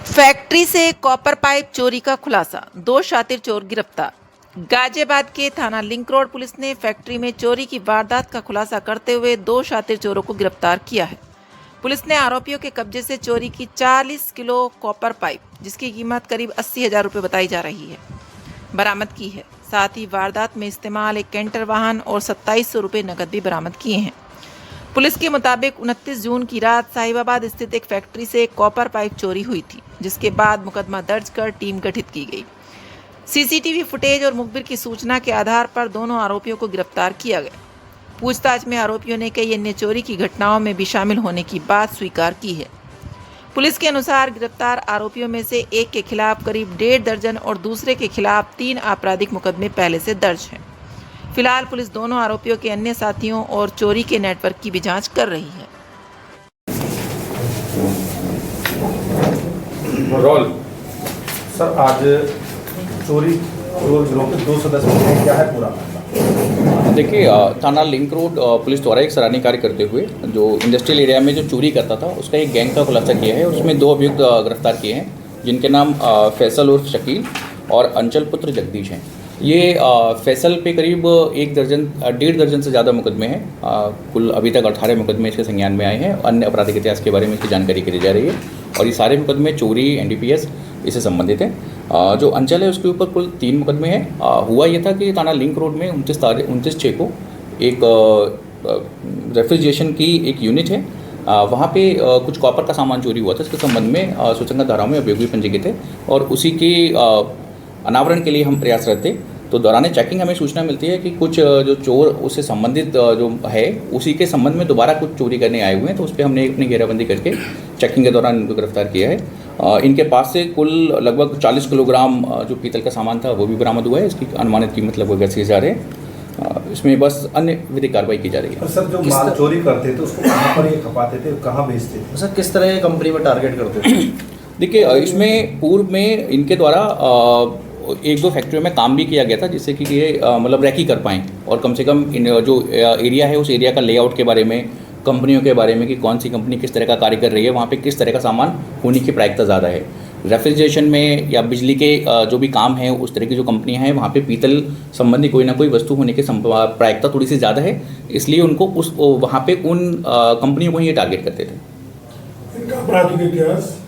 Factory से copper pipe चोरी का खुलासा, 2 शातिर चोर गिरफ्तार। गाजियाबाद के थाना लिंक रोड पुलिस ने फैक्ट्री में चोरी की वारदात का खुलासा करते हुए 2 शातिर चोरों को गिरफ्तार किया है। पुलिस ने आरोपियों के कब्जे से चोरी की 40 किलो कॉपर पाइप, जिसकी कीमत करीब 80,000 रुपये बताई जा रही है, बरामद की है। साथ ही वारदात में इस्तेमाल एक कैंटर वाहन और 2700 रुपये नकद भी बरामद किए हैं। पुलिस के मुताबिक 29 जून की रात साहिबाबाद स्थित एक फैक्ट्री से कॉपर पाइप चोरी हुई थी, जिसके बाद मुकदमा दर्ज कर टीम गठित की गई। सीसीटीवी फुटेज और मुखबिर की सूचना के आधार पर दोनों आरोपियों को गिरफ्तार किया गया। पूछताछ में आरोपियों ने कई अन्य चोरी की घटनाओं में भी शामिल होने की बात स्वीकार की है। पुलिस के अनुसार गिरफ्तार आरोपियों में से एक के खिलाफ करीब 1.5 दर्जन और दूसरे के खिलाफ 3 आपराधिक मुकदमे पहले से दर्ज हैं। फिलहाल पुलिस दोनों आरोपियों के अन्य साथियों और चोरी के नेटवर्क की भी जांच कर रही है। रोल सर, आज चोरी गिरोह के 2 सदस्य हैं, क्या है पूरा मामला? देखिए, थाना लिंक रोड पुलिस द्वारा एक सराहनीय कार्य करते हुए जो इंडस्ट्रियल एरिया में जो चोरी करता था उसका एक गैंग का खुलासा किया है। उसमें 2 अभियुक्त गिरफ्तार किए हैं, जिनके नाम फैसल उर्फ शकील और अंचल पुत्र जगदीश हैं। ये फैसल पे करीब 1.5 दर्जन से ज़्यादा मुकदमे हैं। कुल अभी तक 18 मुकदमे इसके संज्ञान में आए हैं। अन्य आपराधिक इतिहास के बारे में इसकी जानकारी करी जा रही है और ये सारे मुकदमे चोरी, एनडीपीएस इससे संबंधित हैं। जो अंचल है उसके ऊपर कुल 3 मुकदमे हैं। हुआ ये था कि थाना लिंक रोड में 29/6 को एक रेफ्रिजरेशन की एक यूनिट है, वहाँ पे कुछ कॉपर का सामान चोरी हुआ था। इसके संबंध में सुसंगत धाराओं में अभियोग भी पंजीकृत थे और उसी के अनावरण के लिए हम प्रयासरत थे। तो दौरान चेकिंग हमें सूचना मिलती है कि कुछ जो चोर उससे संबंधित जो है उसी के संबंध में दोबारा कुछ चोरी करने आए हुए हैं। तो उस पर हमने अपनी घेराबंदी करके चेकिंग के दौरान इनको गिरफ्तार किया है। इनके पास से कुल लगभग 40 किलोग्राम जो पीतल का सामान था वो भी बरामद हुआ है। इसकी अनुमानित कीमत लगभग 80,000 है। इसमें बस अन्य विधिक कार्रवाई की जा रही है। सर, जो माल चोरी करते थे उसको कहाँ पर ये खपाते थे, कहाँ बेचते थे? सर, किस तरह की कंपनी में टारगेट करते थे? देखिए, इसमें पूर्व में इनके द्वारा 1-2 फैक्ट्रियों में काम भी किया गया था, जिससे कि ये मतलब रैकी कर पाएँ और कम से कम जो एरिया है उस एरिया का लेआउट के बारे में, कंपनियों के बारे में कि कौन सी कंपनी किस तरह का कार्य कर रही है, वहाँ पे किस तरह का सामान होने की प्रायिकता ज़्यादा है। रेफ्रिजरेशन में या बिजली के जो भी काम है उस तरह की जो कंपनियां हैं वहाँ पे पीतल संबंधी कोई ना कोई वस्तु होने की प्रायिकता थोड़ी सी ज़्यादा है, इसलिए उनको उस वहाँ पे उन कंपनियों को ही ये टारगेट करते थे। आपराधिक इतिहास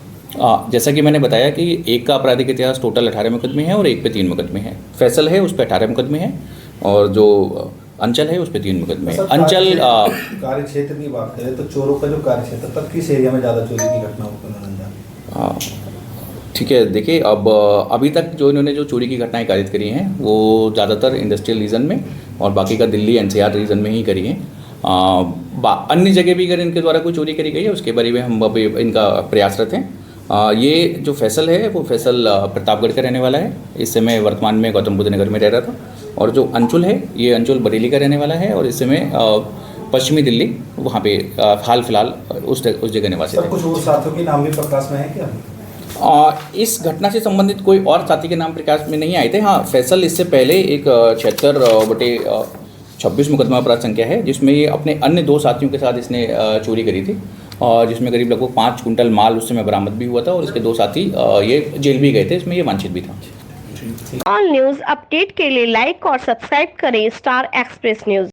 जैसा कि मैंने बताया कि एक का आपराधिक इतिहास टोटल 18 मुकदमे हैं और एक पे 3 मुकदमे हैं। फैसल है उस पर 18 मुकदमे हैं और जो अंचल है उस पर 3 मुकदमे हैं। अंचल कार्य क्षेत्र की बात करें तो चोरों का जो कार्य क्षेत्र पर किस एरिया में ज़्यादा चोरी की घटनाओं को ठीक है, देखिए अब अभी तक जो इन्होंने जो चोरी की घटनाएं कारित करी हैं वो ज़्यादातर इंडस्ट्रियल रीजन में और बाकी का दिल्ली एनसीआर रीजन में ही करी हैं। अन्य जगह भी अगर इनके द्वारा कोई चोरी करी गई है उसके बारे में हम अभी इनका प्रयासरत हैं। ये जो फैसल है वो फैसल प्रतापगढ़ का रहने वाला है। इस समय वर्तमान में गौतम बुद्ध नगर में रह रहा था। और जो अंचुल है ये अंचुल बरेली का रहने वाला है और इस समय पश्चिमी दिल्ली वहाँ पे हाल फिलहाल उस जगह निवासी है। कुछ और साथियों के नाम भी प्रकाश में है क्या? इस घटना से संबंधित कोई और साथी के नाम प्रकाश में नहीं आए थे। हाँ, फैसल इससे पहले एक 76/26 मुकदमा अपराध संख्या है, जिसमें ये अपने अन्य 2 साथियों के साथ इसने चोरी करी थी और जिसमें करीब लगभग 5 कुंटल माल उस समय बरामद भी हुआ था और इसके 2 साथी ये जेल भी गए थे। इसमें ये वांछित भी था। ऑल न्यूज अपडेट के लिए लाइक और सब्सक्राइब करें स्टार एक्सप्रेस न्यूज।